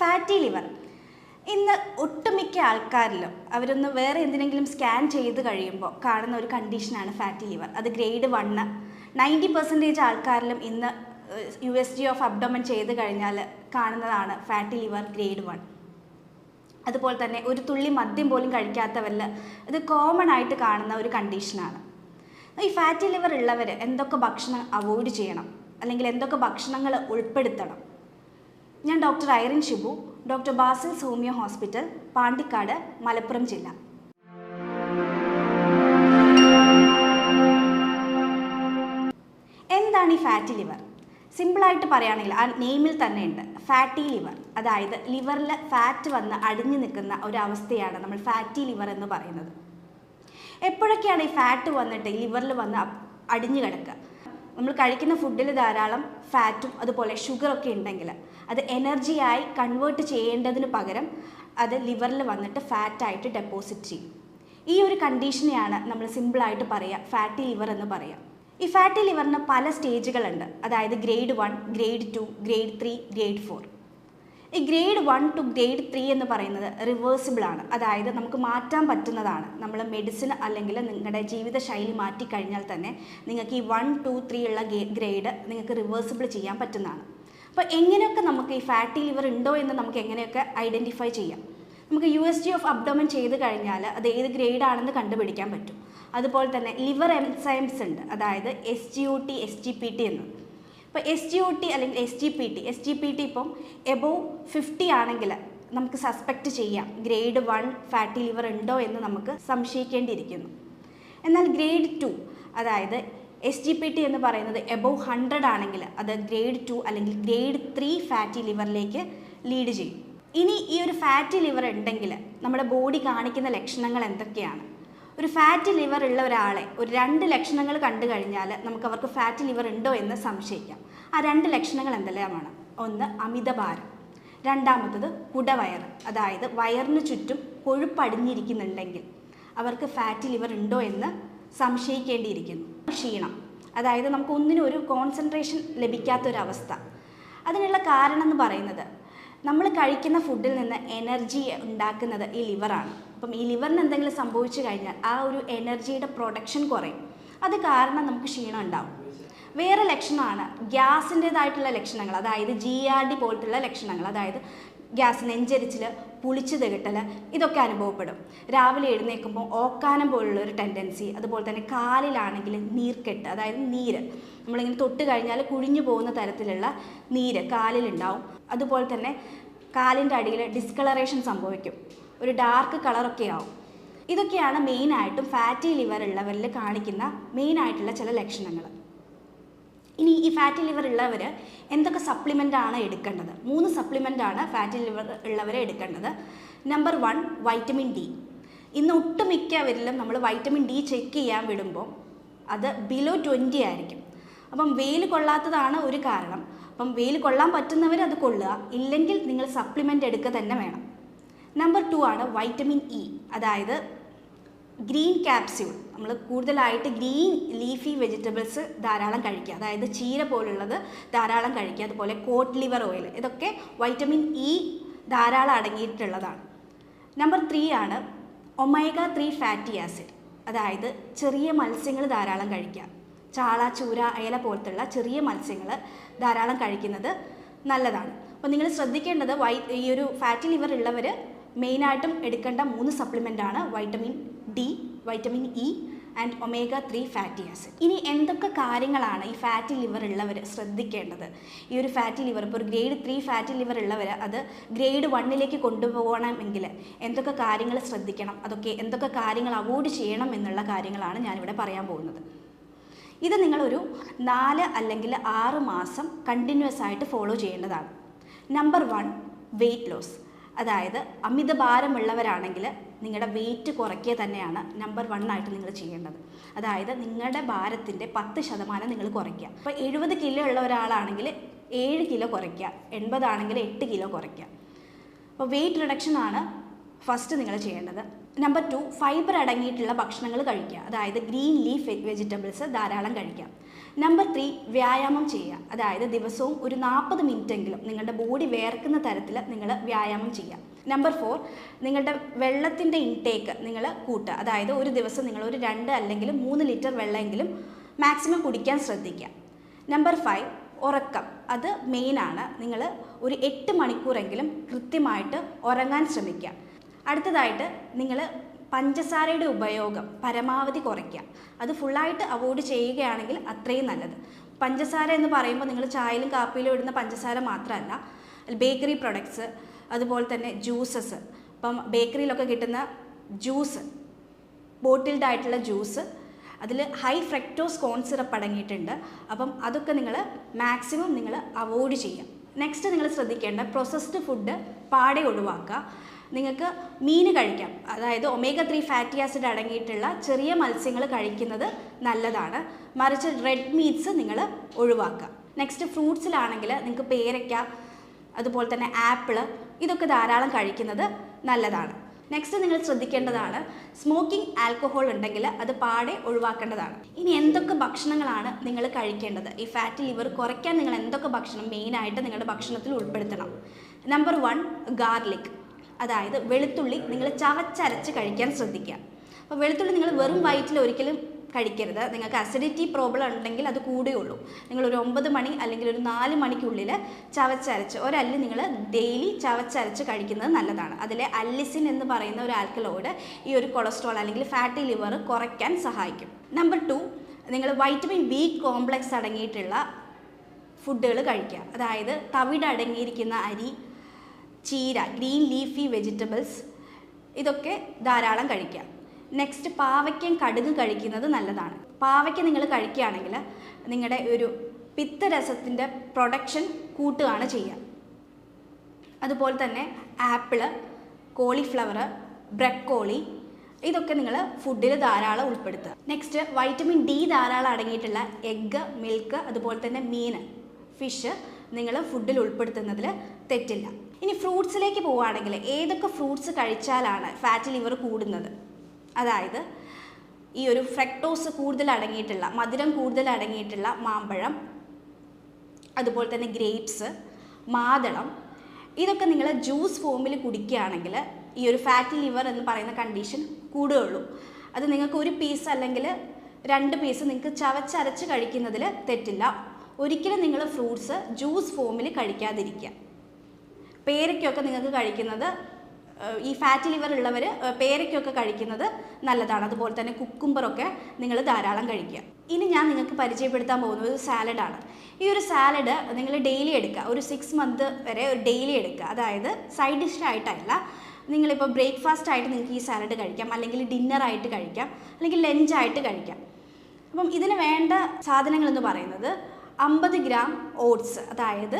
Fatty liver ഇന്ന് ഒട്ടുമിക്ക ആൾക്കാരിലും അവരൊന്ന് വേറെ എന്തിനെങ്കിലും സ്കാൻ ചെയ്ത് കഴിയുമ്പോൾ കാണുന്ന ഒരു കണ്ടീഷനാണ് ഫാറ്റി ലിവർ. അത് ഗ്രേഡ് 1 90% ആൾക്കാരിലും ഇന്ന് USG ഓഫ് അബ്ഡോമൻ ചെയ്ത് കഴിഞ്ഞാൽ കാണുന്നതാണ് ഫാറ്റി ലിവർ ഗ്രേഡ് 1. അതുപോലെ തന്നെ ഒരു തുള്ളി മദ്യം പോലും കഴിക്കാത്തവരിൽ ഇത് കോമൺ ആയിട്ട് കാണുന്ന ഒരു കണ്ടീഷനാണ്. ഈ ഫാറ്റി ലിവർ ഉള്ളവർ എന്തൊക്കെ ഭക്ഷണം അവോയ്ഡ് ചെയ്യണം, അല്ലെങ്കിൽ എന്തൊക്കെ ഭക്ഷണങ്ങൾ ഉൾപ്പെടുത്തണം? ഞാൻ doctor Irene Shibu, doctor Basil's homeo hospital, Pandikkad, Malappuram ജില്ല. എന്താണ് ഈ ഫാറ്റി ലിവർ? സിമ്പിളായിട്ട് പറയുകയാണെങ്കിൽ ആ നെയിമിൽ തന്നെ ഉണ്ട് ഫാറ്റി ലിവർ. അതായത് ലിവറിൽ ഫാറ്റ് വന്ന് അടിഞ്ഞു നിൽക്കുന്ന ഒരവസ്ഥയാണ് നമ്മൾ ഫാറ്റി ലിവർ എന്ന് പറയുന്നത്. എപ്പോഴൊക്കെയാണ് ഈ ഫാറ്റ് വന്നിട്ട് ലിവറിൽ വന്ന് അടിഞ്ഞു കിടക്കുക? നമ്മൾ കഴിക്കുന്ന ഫുഡിൽ ധാരാളം ഫാറ്റും അതുപോലെ ഷുഗറൊക്കെ ഉണ്ടെങ്കിൽ അത് എനർജിയായി കൺവേർട്ട് ചെയ്യേണ്ടതിന് പകരം അത് ലിവറിൽ വന്നിട്ട് ഫാറ്റായിട്ട് ഡെപ്പോസിറ്റ് ചെയ്യും. ഈ ഒരു കണ്ടീഷനെയാണ് നമ്മൾ സിമ്പിളായിട്ട് പറയുക ഫാറ്റി ലിവർ എന്ന് പറയുക. ഈ ഫാറ്റി ലിവറിന് പല സ്റ്റേജുകളുണ്ട്. അതായത് ഗ്രേഡ് 1, ഗ്രേഡ് 2, ഗ്രേഡ് 3, ഗ്രേഡ് 4. ഈ ഗ്രേഡ് 1 to ഗ്രേഡ് 3 എന്ന് പറയുന്നത് റിവേഴ്സിബിൾ ആണ്. അതായത് നമുക്ക് മാറ്റാൻ പറ്റുന്നതാണ്. നമ്മൾ മെഡിസിൻ അല്ലെങ്കിൽ നിങ്ങളുടെ ജീവിതശൈലി മാറ്റിക്കഴിഞ്ഞാൽ തന്നെ നിങ്ങൾക്ക് ഈ 1, 2, 3 ഉള്ള ഗ്രേഡ് നിങ്ങൾക്ക് റിവേഴ്സിബിൾ ചെയ്യാൻ പറ്റുന്നതാണ്. അപ്പോൾ എങ്ങനെയൊക്കെ നമുക്ക് ഈ ഫാറ്റി ലിവർ ഉണ്ടോ എന്ന് നമുക്ക് എങ്ങനെയൊക്കെ ഐഡൻറ്റിഫൈ ചെയ്യാം? നമുക്ക് USG ഓഫ് അബ്ഡോമൻ ചെയ്ത് കഴിഞ്ഞാൽ അത് ഏത് ഗ്രേഡാണെന്ന് കണ്ടുപിടിക്കാൻ പറ്റും. അതുപോലെ തന്നെ ലിവർ എൻസൈംസ് ഉണ്ട്, അതായത് SGOT, SGPT എന്ന്. ഇപ്പോൾ SGOT അല്ലെങ്കിൽ SGPT ഇപ്പം എബോവ് 50 ആണെങ്കിൽ നമുക്ക് സസ്പെക്റ്റ് ചെയ്യാം ഗ്രേഡ് 1 ഫാറ്റി ലിവർ ഉണ്ടോ എന്ന് നമുക്ക് സംശയിക്കേണ്ടിയിരിക്കുന്നു. എന്നാൽ ഗ്രേഡ് 2 അതായത് SGPT എന്ന് പറയുന്നത് എബോവ് 100 ആണെങ്കിൽ അത് ഗ്രേഡ് 2 അല്ലെങ്കിൽ ഗ്രേഡ് 3 ഫാറ്റി ലിവറിലേക്ക് ലീഡ് ചെയ്യും. ഇനി ഈ ഒരു ഫാറ്റി ലിവർ ഉണ്ടെങ്കിൽ നമ്മുടെ ബോഡി കാണിക്കുന്ന ലക്ഷണങ്ങൾ എന്തൊക്കെയാണ്? ഒരു ഫാറ്റി ലിവർ ഉള്ള ഒരാളെ ഒരു 2 ലക്ഷണങ്ങൾ കണ്ടു കഴിഞ്ഞാൽ നമുക്ക് അവർക്ക് ഫാറ്റി ലിവർ ഉണ്ടോ എന്ന് സംശയിക്കാം. ആ 2 ലക്ഷണങ്ങൾ എന്തെല്ലാമാണ്? ഒന്ന് അമിതഭാരം, രണ്ടാമത്തത് കുടവയറ്, അതായത് വയറിന് ചുറ്റും കൊഴുപ്പടിഞ്ഞിരിക്കുന്നുണ്ടെങ്കിൽ അവർക്ക് ഫാറ്റി ലിവർ ഉണ്ടോ എന്ന് സംശയിക്കേണ്ടിയിരിക്കുന്നു. ക്ഷീണം, അതായത് നമുക്ക് ഒന്നിനും ഒരു കോൺസെൻട്രേഷൻ ലഭിക്കാത്തൊരവസ്ഥ. അതിനുള്ള കാരണം എന്ന് പറയുന്നത് നമ്മൾ കഴിക്കുന്ന ഫുഡിൽ നിന്ന് എനർജി ഉണ്ടാക്കുന്നത് ഈ ലിവറാണ്. അപ്പം ഈ ലിവറിന് എന്തെങ്കിലും സംഭവിച്ചു കഴിഞ്ഞാൽ ആ ഒരു എനർജിയുടെ പ്രൊഡക്ഷൻ കുറയും. അത് കാരണം നമുക്ക് ക്ഷീണം ഉണ്ടാവും. വേറെ ലക്ഷണമാണ് ഗ്യാസിൻ്റേതായിട്ടുള്ള ലക്ഷണങ്ങൾ, അതായത് GERD പോലത്തുള്ള ലക്ഷണങ്ങൾ. അതായത് ഗ്യാസ്, നെഞ്ചരിച്ചിൽ, പുളിച്ചു തികട്ടൽ, ഇതൊക്കെ അനുഭവപ്പെടും. രാവിലെ എഴുന്നേൽക്കുമ്പോൾ ഓക്കാനം പോലുള്ളൊരു ടെൻഡൻസി, അതുപോലെ തന്നെ കാലിലാണെങ്കിൽ നീർക്കെട്ട്, അതായത് നീര് നമ്മളിങ്ങനെ തൊട്ട് കഴിഞ്ഞാൽ കുഴിഞ്ഞു പോകുന്ന തരത്തിലുള്ള നീര് കാലിലുണ്ടാവും. അതുപോലെ തന്നെ കാലിൻ്റെ അടിയിൽ ഡിസ്കളറേഷൻ സംഭവിക്കും, ഒരു ഡാർക്ക് കളറൊക്കെ ആവും. ഇതൊക്കെയാണ് മെയിനായിട്ടും ഫാറ്റി ലിവർ ഉള്ളവരിൽ കാണിക്കുന്ന മെയിനായിട്ടുള്ള ചില ലക്ഷണങ്ങൾ. ഇനി ഈ ഫാറ്റി ലിവർ ഉള്ളവർ എന്തൊക്കെ സപ്ലിമെൻ്റാണ് എടുക്കേണ്ടത്? 3 സപ്ലിമെൻ്റാണ് ഫാറ്റി ലിവർ ഉള്ളവരെ എടുക്കേണ്ടത്. Number 1 vitamin D. ഇന്ന് ഒട്ടുമിക്കവരിലും നമ്മൾ വൈറ്റമിൻ D ചെക്ക് ചെയ്യാൻ വിടുമ്പോൾ അത് ബിലോ 20 ആയിരിക്കും. അപ്പം വെയിൽ കൊള്ളാത്തതാണ് ഒരു കാരണം. അപ്പം വെയിൽ കൊള്ളാൻ പറ്റുന്നവർ അത് കൊള്ളുക, ഇല്ലെങ്കിൽ നിങ്ങൾ സപ്ലിമെൻ്റ് എടുക്കുക തന്നെ വേണം. നമ്പർ 2 ആണ് വൈറ്റമിൻ E, അതായത് ഗ്രീൻ ക്യാപ്സ്യൂൾ. നമ്മൾ കൂടുതലായിട്ട് ഗ്രീൻ ലീഫി വെജിറ്റബിൾസ് ധാരാളം കഴിക്കുക, അതായത് ചീര പോലുള്ളത് ധാരാളം കഴിക്കുക. അതുപോലെ കോട്ട് ലിവർ ഓയിൽ, ഇതൊക്കെ വൈറ്റമിൻ E ധാരാളം അടങ്ങിയിട്ടുള്ളതാണ്. നമ്പർ 3 ആണ് ഒമേഗ 3 ഫാറ്റി ആസിഡ്, അതായത് ചെറിയ മത്സ്യങ്ങൾ ധാരാളം കഴിക്കുക. ചാള, ചൂര, അയല പോലത്തുള്ള ചെറിയ മത്സ്യങ്ങൾ ധാരാളം കഴിക്കുന്നത് നല്ലതാണ്. അപ്പോൾ നിങ്ങൾ ശ്രദ്ധിക്കേണ്ടത് ഈ ഒരു ഫാറ്റി ലിവർ ഉള്ളവർ മെയിനായിട്ടും എടുക്കേണ്ട 3 സപ്ലിമെൻ്റാണ് vitamin D, vitamin E and omega 3 fatty acid. ഇനി എന്തൊക്കെ കാര്യങ്ങളാണ് ഈ ഫാറ്റി ലിവർ ഉള്ളവർ ശ്രദ്ധിക്കേണ്ടത്? ഈ ഒരു ഫാറ്റി ലിവർ, ഇപ്പോൾ ഒരു ഗ്രേഡ് 3 ഫാറ്റി ലിവർ ഉള്ളവർ അത് ഗ്രേഡ് 1ലേക്ക് കൊണ്ടുപോകണമെങ്കിൽ എന്തൊക്കെ കാര്യങ്ങൾ ശ്രദ്ധിക്കണം, എന്തൊക്കെ കാര്യങ്ങൾ അവോയ്ഡ് ചെയ്യണം എന്നുള്ള കാര്യങ്ങളാണ് ഞാനിവിടെ പറയാൻ പോകുന്നത്. ഇത് നിങ്ങളൊരു 4 അല്ലെങ്കിൽ 6 മാസം കണ്ടിന്യൂസ് ആയിട്ട് ഫോളോ ചെയ്യേണ്ടതാണ്. നമ്പർ 1 വെയ്റ്റ് ലോസ്, അതായത് അമിതഭാരമുള്ളവരാണെങ്കിൽ നിങ്ങളുടെ വെയിറ്റ് കുറയ്ക്കുക തന്നെയാണ് നമ്പർ 1 ആയിട്ട് നിങ്ങൾ ചെയ്യേണ്ടത്. അതായത് നിങ്ങളുടെ ഭാരത്തിൻ്റെ 10% നിങ്ങൾ കുറയ്ക്കുക. അപ്പോൾ 70 കിലോ ഉള്ള ഒരാളാണെങ്കിൽ 7 കിലോ കുറയ്ക്കുക, 80 ആണെങ്കിൽ 8 കിലോ കുറയ്ക്കുക. അപ്പോൾ വെയിറ്റ് റിഡക്ഷൻ ആണ് ഫസ്റ്റ് നിങ്ങൾ ചെയ്യേണ്ടത്. നമ്പർ 2 ഫൈബർ അടങ്ങിയിട്ടുള്ള ഭക്ഷണങ്ങൾ കഴിക്കുക, അതായത് ഗ്രീൻ ലീഫ് വെജിറ്റബിൾസ് ധാരാളം കഴിക്കുക. നമ്പർ 3, വ്യായാമം ചെയ്യുക. അതായത് ദിവസവും ഒരു 40 മിനിറ്റെങ്കിലും നിങ്ങളുടെ ബോഡി വേർക്കുന്ന തരത്തിൽ നിങ്ങൾ വ്യായാമം ചെയ്യുക. നമ്പർ 4, നിങ്ങളുടെ വെള്ളത്തിൻ്റെ ഇൻടേക്ക് നിങ്ങൾ കൂട്ടുക. അതായത് ഒരു ദിവസം നിങ്ങൾ ഒരു 2 അല്ലെങ്കിൽ 3 ലിറ്റർ വെള്ളമെങ്കിലും മാക്സിമം കുടിക്കാൻ ശ്രദ്ധിക്കുക. നമ്പർ 5, ഉറക്കം. അത് മെയിനാണ്. നിങ്ങൾ ഒരു 8 മണിക്കൂറെങ്കിലും കൃത്യമായിട്ട് ഉറങ്ങാൻ ശ്രമിക്കുക. അടുത്തതായിട്ട് നിങ്ങൾ പഞ്ചസാരയുടെ ഉപയോഗം പരമാവധി കുറയ്ക്കുക. അത് ഫുള്ളായിട്ട് അവോയ്ഡ് ചെയ്യുകയാണെങ്കിൽ അത്രയും നല്ലത്. പഞ്ചസാര എന്ന് പറയുമ്പോൾ നിങ്ങൾ ചായയിലും കാപ്പിയിലും ഇടുന്ന പഞ്ചസാര മാത്രമല്ല, ബേക്കറി പ്രൊഡക്ട്സ്, അതുപോലെ തന്നെ ജ്യൂസസ്. ഇപ്പം ബേക്കറിയിലൊക്കെ കിട്ടുന്ന ജ്യൂസ്, ബോട്ടിൽഡ് ആയിട്ടുള്ള ജ്യൂസ്, അതിൽ ഹൈ ഫ്രക്ടോസ് കോൺ സിറപ്പ് അടങ്ങിയിട്ടുണ്ട്. അപ്പം അതൊക്കെ നിങ്ങൾ മാക്സിമം നിങ്ങൾ അവോയ്ഡ് ചെയ്യുക. നെക്സ്റ്റ് നിങ്ങൾ ശ്രദ്ധിക്കേണ്ട, പ്രോസസ്ഡ് ഫുഡ് പാടെ ഒഴിവാക്കുക. നിങ്ങൾക്ക് മീൻ കഴിക്കാം. അതായത് ഒമേഗ 3 ഫാറ്റി ആസിഡ് അടങ്ങിയിട്ടുള്ള ചെറിയ മത്സ്യങ്ങൾ കഴിക്കുന്നത് നല്ലതാണ്. മറിച്ച് റെഡ് മീറ്റ്സ് നിങ്ങൾ ഒഴിവാക്കുക. നെക്സ്റ്റ് ഫ്രൂട്ട്സിലാണെങ്കിൽ നിങ്ങൾക്ക് പേരയ്ക്ക, അതുപോലെ തന്നെ ആപ്പിൾ, ഇതൊക്കെ ധാരാളം കഴിക്കുന്നത് നല്ലതാണ്. നെക്സ്റ്റ് നിങ്ങൾ ശ്രദ്ധിക്കേണ്ടതാണ്, സ്മോക്കിംഗ്, ആൽക്കഹോൾ ഉണ്ടെങ്കിൽ അത് പാടെ ഒഴിവാക്കേണ്ടതാണ്. ഇനി എന്തൊക്കെ ഭക്ഷണങ്ങളാണ് നിങ്ങൾ കഴിക്കേണ്ടത്? ഈ ഫാറ്റി ലിവർ കുറയ്ക്കാൻ നിങ്ങൾ എന്തൊക്കെ ഭക്ഷണം മെയിനായിട്ട് നിങ്ങളുടെ ഭക്ഷണത്തിൽ ഉൾപ്പെടുത്തണം? Number 1, garlic. അതായത് വെളുത്തുള്ളി നിങ്ങൾ ചവച്ചരച്ച് കഴിക്കാൻ ശ്രദ്ധിക്കുക. അപ്പോൾ വെളുത്തുള്ളി നിങ്ങൾ വെറും വയറ്റിൽ ഒരിക്കലും കഴിക്കരുത്. നിങ്ങൾക്ക് അസിഡിറ്റി പ്രോബ്ലം ഉണ്ടെങ്കിൽ അത് കൂടുകയുള്ളൂ. നിങ്ങളൊരു 9 മണി അല്ലെങ്കിൽ ഒരു 4 മണിക്കുള്ളിൽ ചവച്ചരച്ച് ഒരല്ലി നിങ്ങൾ ഡെയിലി ചവച്ചരച്ച് കഴിക്കുന്നത് നല്ലതാണ്. അതിലെ അല്ലിസിൻ എന്ന് പറയുന്ന ഒരു ആൽക്കലോയിഡ് ഈ ഒരു കൊളസ്ട്രോൾ അല്ലെങ്കിൽ ഫാറ്റി ലിവർ കുറയ്ക്കാൻ സഹായിക്കും. നമ്പർ 2, നിങ്ങൾ വൈറ്റമിൻ ബി കോംപ്ലക്സ് അടങ്ങിയിട്ടുള്ള ഫുഡുകൾ കഴിക്കുക. അതായത് തവിട് അടങ്ങിയിരിക്കുന്ന അരി, ചീര, ഗ്രീൻ ലീഫി വെജിറ്റബിൾസ്, ഇതൊക്കെ ധാരാളം കഴിക്കുക. നെക്സ്റ്റ്, പാവയ്ക്കയും കടുക് കഴിക്കുന്നത് നല്ലതാണ്. പാവയ്ക്ക നിങ്ങൾ കഴിക്കുകയാണെങ്കിൽ നിങ്ങളുടെ ഒരു പിത്തരസത്തിൻ്റെ പ്രൊഡക്ഷൻ കൂട്ടുകയാണ് ചെയ്യുക. അതുപോലെ തന്നെ ആപ്പിള്, കോളിഫ്ലവർ, ബ്രക്കോളി, ഇതൊക്കെ നിങ്ങൾ ഫുഡിൽ ധാരാളം ഉൾപ്പെടുത്തുക. നെക്സ്റ്റ്, വൈറ്റമിൻ ഡി ധാരാളം അടങ്ങിയിട്ടുള്ള എഗ്ഗ്, മിൽക്ക്, അതുപോലെ തന്നെ മീൻ, ഫിഷ് നിങ്ങൾ ഫുഡിൽ ഉൾപ്പെടുത്തുന്നതിൽ തെറ്റില്ല. ഇനി ഫ്രൂട്ട്സിലേക്ക് പോവുകയാണെങ്കിൽ ഏതൊക്കെ ഫ്രൂട്ട്സ് കഴിച്ചാലാണ് ഫാറ്റി ലിവർ കൂടുന്നത്? അതായത് ഈ ഒരു ഫ്രക്ടോസ് കൂടുതൽ അടങ്ങിയിട്ടുള്ള, മധുരം കൂടുതൽ അടങ്ങിയിട്ടുള്ള മാമ്പഴം, അതുപോലെ തന്നെ ഗ്രേപ്സ്, മാതളം, ഇതൊക്കെ നിങ്ങൾ ജ്യൂസ് ഫോമിൽ കുടിക്കുകയാണെങ്കിൽ ഈ ഒരു ഫാറ്റി ലിവർ എന്ന് പറയുന്ന കണ്ടീഷൻ കൂടുകയുള്ളൂ. അത് നിങ്ങൾക്ക് ഒരു പീസ് അല്ലെങ്കിൽ 2 പീസ് നിങ്ങൾക്ക് ചവച്ചരച്ച് കഴിക്കുന്നതിൽ തെറ്റില്ല. ഒരിക്കലും നിങ്ങൾ ഫ്രൂട്ട്സ് ജ്യൂസ് ഫോമിൽ കഴിക്കാതിരിക്കുക. പേരയ്ക്കൊക്കെ നിങ്ങൾക്ക് കഴിക്കുന്നത്, ഈ ഫാറ്റി ലിവർ ഉള്ളവർ പേരയ്ക്കൊക്കെ കഴിക്കുന്നത് നല്ലതാണ്. അതുപോലെ തന്നെ കുക്കുംബറൊക്കെ നിങ്ങൾ ധാരാളം കഴിക്കുക. ഇനി ഞാൻ നിങ്ങൾക്ക് പരിചയപ്പെടുത്താൻ പോകുന്നത് ഒരു സാലഡാണ്. ഈ ഒരു സാലഡ് നിങ്ങൾ ഡെയിലി എടുക്കുക. ഒരു 6 മന്ത് വരെ ഒരു ഡെയിലി എടുക്കുക. അതായത് സൈഡ് ഡിഷായിട്ടല്ല, നിങ്ങളിപ്പോൾ ബ്രേക്ക്ഫാസ്റ്റ് ആയിട്ട് നിങ്ങൾക്ക് ഈ സാലഡ് കഴിക്കാം, അല്ലെങ്കിൽ ഡിന്നറായിട്ട് കഴിക്കാം, അല്ലെങ്കിൽ ലഞ്ചായിട്ട് കഴിക്കാം. അപ്പം ഇതിന് വേണ്ട സാധനങ്ങളെന്ന് പറയുന്നത് 50 ഗ്രാം ഓട്സ്, അതായത്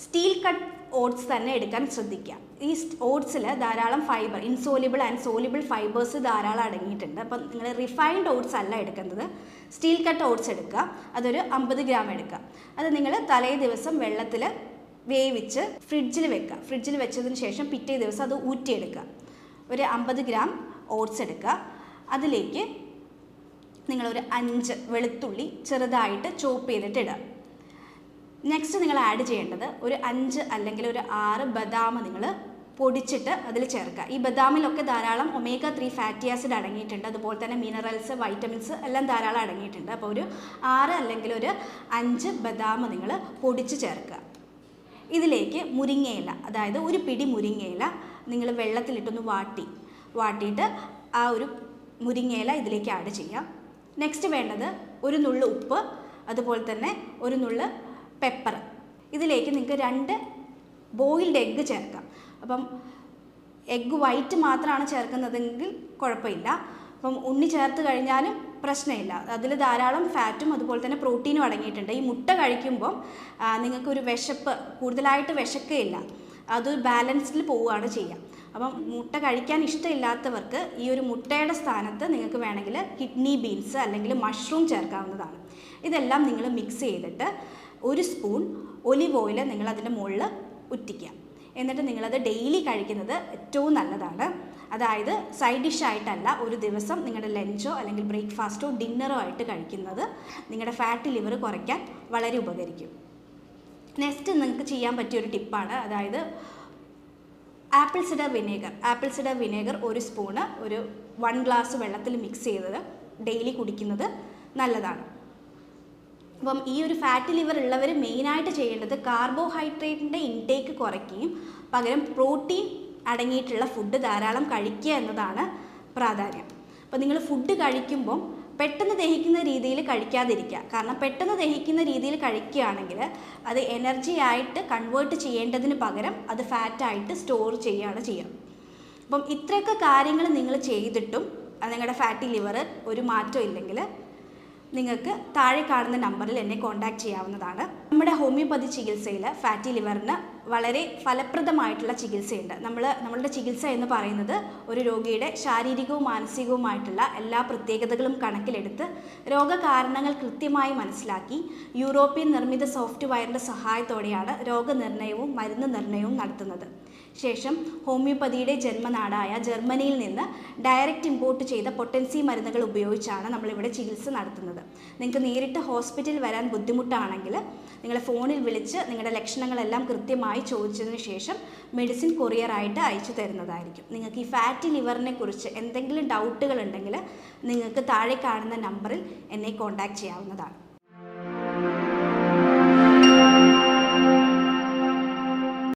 സ്റ്റീൽ കട്ട് ഓട്സ് തന്നെ എടുക്കാൻ ശ്രദ്ധിക്കുക. ഈ ഓട്സിൽ ധാരാളം fibre, insoluble and soluble fibres ധാരാളം അടങ്ങിയിട്ടുണ്ട്. അപ്പം നിങ്ങൾ റിഫൈൻഡ് ഓട്സ് അല്ല എടുക്കുന്നത്, സ്റ്റീൽ കട്ട് ഓട്സ് എടുക്കുക. അതൊരു 50 ഗ്രാം എടുക്കുക. അത് നിങ്ങൾ തലേ ദിവസം വെള്ളത്തിൽ വേവിച്ച് ഫ്രിഡ്ജിൽ വെക്കുക. ഫ്രിഡ്ജിൽ വെച്ചതിന് ശേഷം പിറ്റേ ദിവസം അത് ഊറ്റിയെടുക്കുക. ഒരു 50 ഗ്രാം ഓട്സ് എടുക്കുക. അതിലേക്ക് നിങ്ങളൊരു 5 വെളുത്തുള്ളി ചെറുതായിട്ട് ചോപ്പ് ചെയ്തിട്ട് ഇടുക. നെക്സ്റ്റ് നിങ്ങൾ ആഡ് ചെയ്യേണ്ടത് ഒരു 5 അല്ലെങ്കിൽ ഒരു 6 ബദാം നിങ്ങൾ പൊടിച്ചിട്ട് അതിൽ ചേർക്കുക. ഈ ബദാമിലൊക്കെ ധാരാളം ഒമേഗ 3 ഫാറ്റി ആസിഡ് അടങ്ങിയിട്ടുണ്ട്. അതുപോലെ തന്നെ മിനറൽസ്, വൈറ്റമിൻസ് എല്ലാം ധാരാളം അടങ്ങിയിട്ടുണ്ട്. അപ്പോൾ ഒരു 6 അല്ലെങ്കിൽ ഒരു 5 ബദാം നിങ്ങൾ പൊടിച്ച് ചേർക്കുക. ഇതിലേക്ക് മുരിങ്ങയില, അതായത് ഒരു പിടി മുരിങ്ങയില നിങ്ങൾ വെള്ളത്തിലിട്ടൊന്ന് വാട്ടിയിട്ട് ആ ഒരു മുരിങ്ങയില ഇതിലേക്ക് ആഡ് ചെയ്യാം. നെക്സ്റ്റ് വേണ്ടത് ഒരു നുള്ളു ഉപ്പ്, അതുപോലെ തന്നെ ഒരു നുള്ളു പെപ്പർ. ഇതിലേക്ക് നിങ്ങൾക്ക് 2 ബോയിൽഡ് എഗ്ഗ് ചേർക്കാം. അപ്പം എഗ്ഗ് വൈറ്റ് മാത്രമാണ് ചേർക്കുന്നതെങ്കിൽ കുഴപ്പമില്ല. അപ്പം ഉണ്ണി ചേർത്ത് കഴിഞ്ഞാലും പ്രശ്നമില്ല. അതിൽ ധാരാളം ഫാറ്റും അതുപോലെ തന്നെ പ്രോട്ടീനും അടങ്ങിയിട്ടുണ്ട്. ഈ മുട്ട കഴിക്കുമ്പം നിങ്ങൾക്കൊരു വിശപ്പ്, കൂടുതലായിട്ട് വിശക്കുകയില്ല, അത് ബാലൻസിൽ പോവുകയാണ് ചെയ്യുക. അപ്പം മുട്ട കഴിക്കാൻ ഇഷ്ടമില്ലാത്തവർക്ക് ഈ ഒരു മുട്ടയുടെ സ്ഥാനത്ത് നിങ്ങൾക്ക് വേണമെങ്കിൽ കിഡ്നി ബീൻസ് അല്ലെങ്കിൽ മഷ്റൂം ചേർക്കാവുന്നതാണ്. ഇതെല്ലാം നിങ്ങൾ മിക്സ് ചെയ്തിട്ട് 1 സ്പൂൺ ഒലിവ് ഓയിൽ നിങ്ങൾ അതിൻ്റെ മുകളിൽ ഉറ്റിക്കുക. എന്നിട്ട് നിങ്ങളത് ഡെയിലി കഴിക്കുന്നത് ഏറ്റവും നല്ലതാണ്. അതായത് സൈഡ് ഡിഷായിട്ടല്ല, ഒരു ദിവസം നിങ്ങളുടെ ലഞ്ചോ അല്ലെങ്കിൽ ബ്രേക്ക്ഫാസ്റ്റോ ഡിന്നറോ ആയിട്ട് കഴിക്കുന്നത് നിങ്ങളുടെ ഫാറ്റി ലിവർ കുറയ്ക്കാൻ വളരെ ഉപകരിക്കും. നെക്സ്റ്റ് നിങ്ങൾക്ക് ചെയ്യാൻ പറ്റിയൊരു ടിപ്പാണ്, അതായത് ആപ്പിൾ സിഡർ വിനേഗർ ഒരു സ്പൂണ് ഒരു 1 ഗ്ലാസ് വെള്ളത്തിൽ മിക്സ് ചെയ്തത് ഡെയിലി കുടിക്കുന്നത് നല്ലതാണ്. അപ്പം ഈ ഒരു ഫാറ്റി ലിവർ ഉള്ളവർ മെയിനായിട്ട് ചെയ്യേണ്ടത് കാർബോഹൈഡ്രേറ്റിൻ്റെ ഇൻടേക്ക് കുറയ്ക്കുകയും പകരം പ്രോട്ടീൻ അടങ്ങിയിട്ടുള്ള ഫുഡ് ധാരാളം കഴിക്കുക എന്നതാണ് പ്രാധാന്യം. അപ്പോൾ നിങ്ങൾ ഫുഡ് കഴിക്കുമ്പം പെട്ടെന്ന് ദഹിക്കുന്ന രീതിയിൽ കഴിക്കാതിരിക്കുക. കാരണം പെട്ടെന്ന് ദഹിക്കുന്ന രീതിയിൽ കഴിക്കുകയാണെങ്കിൽ അത് എനർജി ആയിട്ട് കൺവേർട്ട് ചെയ്യേണ്ടതിന് പകരം അത് ഫാറ്റായിട്ട് സ്റ്റോർ ചെയ്യുകയാണ് ചെയ്യുക. അപ്പം ഇത്രയൊക്കെ കാര്യങ്ങൾ നിങ്ങൾ ചെയ്തിട്ടും നിങ്ങളുടെ ഫാറ്റി ലിവർ ഒരു മാറ്റം ഇല്ലെങ്കിൽ നിങ്ങൾക്ക് താഴെ കാണുന്ന നമ്പറിൽ എന്നെ കോൺടാക്റ്റ് ചെയ്യാവുന്നതാണ്. നമ്മുടെ ഹോമിയോപ്പതി ചികിത്സയിൽ ഫാറ്റി ലിവറിന് വളരെ ഫലപ്രദമായിട്ടുള്ള ചികിത്സയുണ്ട്. നമ്മളുടെ ചികിത്സ എന്ന് പറയുന്നത് ഒരു രോഗിയുടെ ശാരീരികവും മാനസികവുമായിട്ടുള്ള എല്ലാ പ്രത്യേകതകളും കണക്കിലെടുത്ത് രോഗകാരണങ്ങൾ കൃത്യമായി മനസ്സിലാക്കി യൂറോപ്യൻ നിർമ്മിത സോഫ്റ്റ്വെയറിൻ്റെ സഹായത്തോടെയാണ് രോഗനിർണയവും മരുന്ന് നിർണയവും നടത്തുന്നത്. ശേഷം ഹോമിയോപ്പതിയുടെ ജന്മനാടായ ജർമ്മനിയിൽ നിന്ന് ഡയറക്റ്റ് ഇമ്പോർട്ട് ചെയ്ത പൊട്ടൻസി മരുന്നുകൾ ഉപയോഗിച്ചാണ് നമ്മളിവിടെ ചികിത്സ നടത്തുന്നത്. നിങ്ങൾക്ക് നേരിട്ട് ഹോസ്പിറ്റലിൽ വരാൻ ബുദ്ധിമുട്ടാണെങ്കിൽ നിങ്ങൾ ഫോണിൽ വിളിച്ച് നിങ്ങളുടെ ലക്ഷണങ്ങളെല്ലാം കൃത്യമായി ചോദിച്ചതിന് ശേഷം മെഡിസിൻ കൊറിയറായിട്ട് അയച്ചു തരുന്നതായിരിക്കും. നിങ്ങൾക്ക് ഈ ഫാറ്റി ലിവറിനെ കുറിച്ച് എന്തെങ്കിലും ഡൗട്ടുകൾ ഉണ്ടെങ്കിൽ നിങ്ങൾക്ക് താഴെ കാണുന്ന നമ്പറിൽ എന്നെ കോൺടാക്റ്റ് ചെയ്യാവുന്നതാണ്.